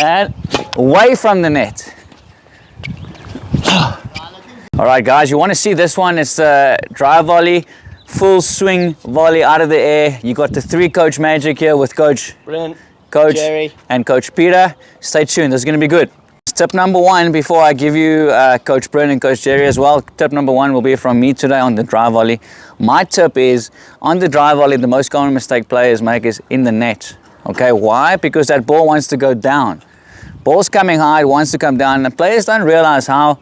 and away from the net. All right, guys, you want to see this one? It's the drive volley, full swing volley out of the air. You got the three coach magic here with Coach Bryn, Coach Jerry, and Coach Peter. Stay tuned, this is going to be good. Tip number one, before I give you Coach Bryn and Coach Jerry as well, tip number one will be from me today on the drive volley. My tip is, on the drive volley, the most common mistake players make is in the net. Okay, why? Because that ball wants to go down. Ball's coming high, it wants to come down, and players don't realize how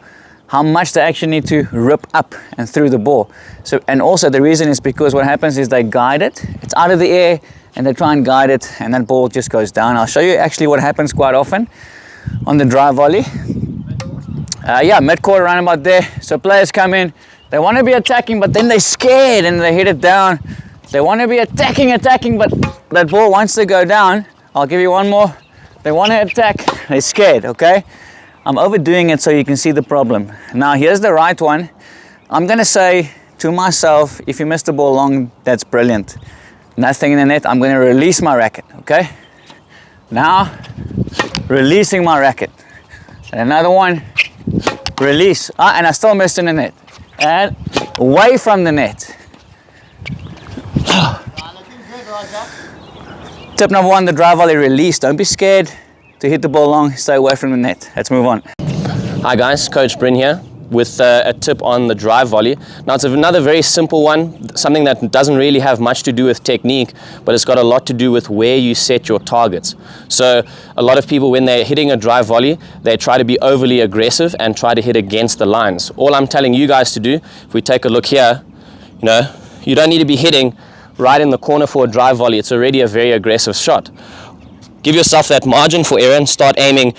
much they actually need to rip up and through the ball. So, and also the reason is because what happens is they guide it, it's out of the air, and they try and guide it, and that ball just goes down. I'll show you actually what happens quite often on the drive volley. Yeah, mid-court around about there. So players come in, they want to be attacking, but then they're scared and they hit it down. They want to be attacking, but that ball wants to go down. I'll give you one more. They want to attack, they're scared, okay? I'm overdoing it so you can see the problem. Now here's the right one. I'm gonna say to myself, if you miss the ball long, that's brilliant. Nothing in the net, I'm gonna release my racket, okay? Now, releasing my racket. And another one, release. And I still missed in the net. And away from the net. Tip number one, the drive volley, release. Don't be scared to hit the ball long, stay away from the net. Let's move on. Hi guys, Coach Bryn here with a tip on the drive volley. Now it's another very simple one, something that doesn't really have much to do with technique, but it's got a lot to do with where you set your targets. So a lot of people, when they're hitting a drive volley, they try to be overly aggressive and try to hit against the lines. All I'm telling you guys to do, if we take a look here, you don't need to be hitting right in the corner for a drive volley. It's already a very aggressive shot. Give yourself that margin for error and start aiming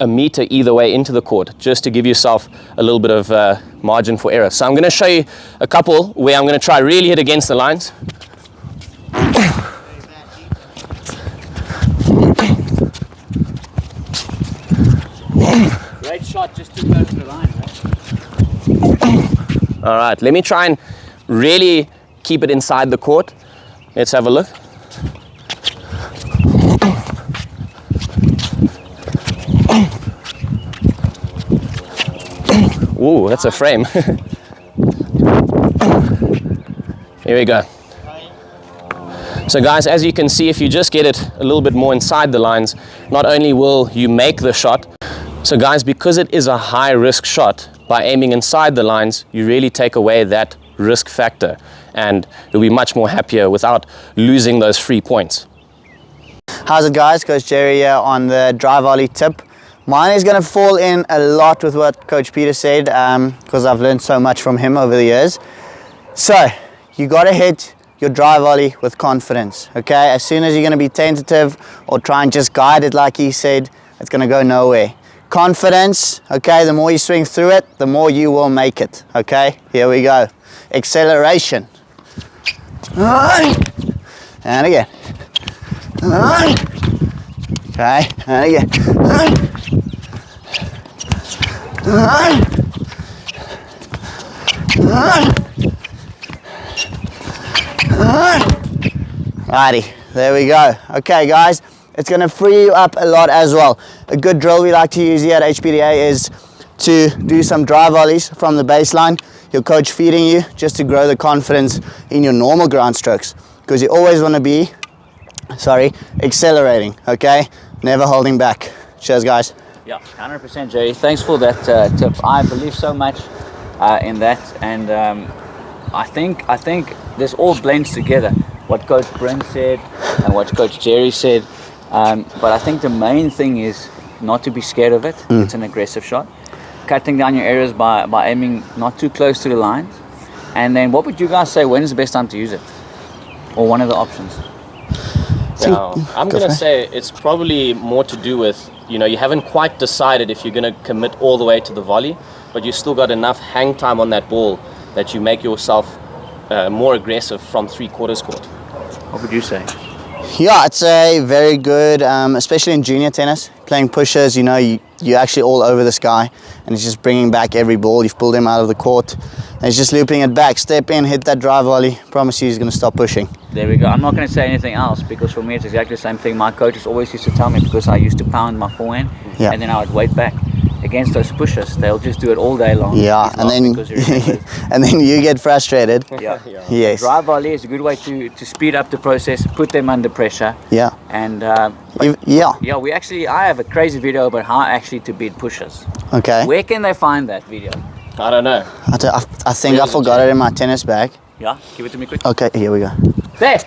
a meter either way into the court, just to give yourself a little bit of margin for error. So I'm going to show you a couple where I'm going to try really hit against the lines. Great shot, just too close to the line, right? All right, let me try and really keep it inside the court. Let's have a look. Ooh, that's a frame. Here we go. So guys, as you can see, if you just get it a little bit more inside the lines, not only will you make the shot, so guys, because it is a high risk shot, by aiming inside the lines, you really take away that risk factor, and you'll be much more happier without losing those free points. How's it guys? Coach Jerry here on the drive volley tip. Mine is going to fall in a lot with what Coach Peter said, because I've learned so much from him over the years. So you got to hit your drive volley with confidence, okay? As soon as you're going to be tentative or try and just guide it like he said, it's going to go nowhere. Confidence, okay? The more you swing through it, the more you will make it, okay? Here we go. Acceleration. And again. Okay, and again. Righty, there we go. Okay guys, it's going to free you up a lot as well. A good drill we like to use here at HPDA is to do some drive volleys from the baseline. Your coach feeding you just to grow the confidence in your normal ground strokes, because you always want to be accelerating, okay? Never holding back. Cheers guys. Yeah, 100% Jerry. Thanks for that tip. I believe so much in that, and I think this all blends together. What Coach Bryn said and what Coach Jerry said, but I think the main thing is not to be scared of it. It's an aggressive shot. Cutting down your errors by aiming not too close to the lines. And then what would you guys say, when is the best time to use it? Or one of the options? Now, I'm going to say it's probably more to do with, you haven't quite decided if you're going to commit all the way to the volley, but you still got enough hang time on that ball that you make yourself more aggressive from 3/4 court. What would you say? Yeah, it's a very good, especially in junior tennis, playing pushers, you know, you're actually all over this guy, and he's just bringing back every ball. You've pulled him out of the court, and he's just looping it back. Step in, hit that drive volley. Promise you he's going to stop pushing. There we go. I'm not going to say anything else because for me it's exactly the same thing. My coaches always used to tell me, because I used to pound my forehand, Yeah. and then I would wait back. Against those pushers, they'll just do it all day long. Yeah, He's and lost then because he remembers. and then you get frustrated. Yeah. Yes. Drive volley is a good way to speed up the process, put them under pressure. Yeah. And Yeah. I have a crazy video about how actually to beat pushers. Okay. Where can they find that video? I don't know. I think I forgot it in my tennis bag. Yeah, give it to me quick. Okay, here we go. There.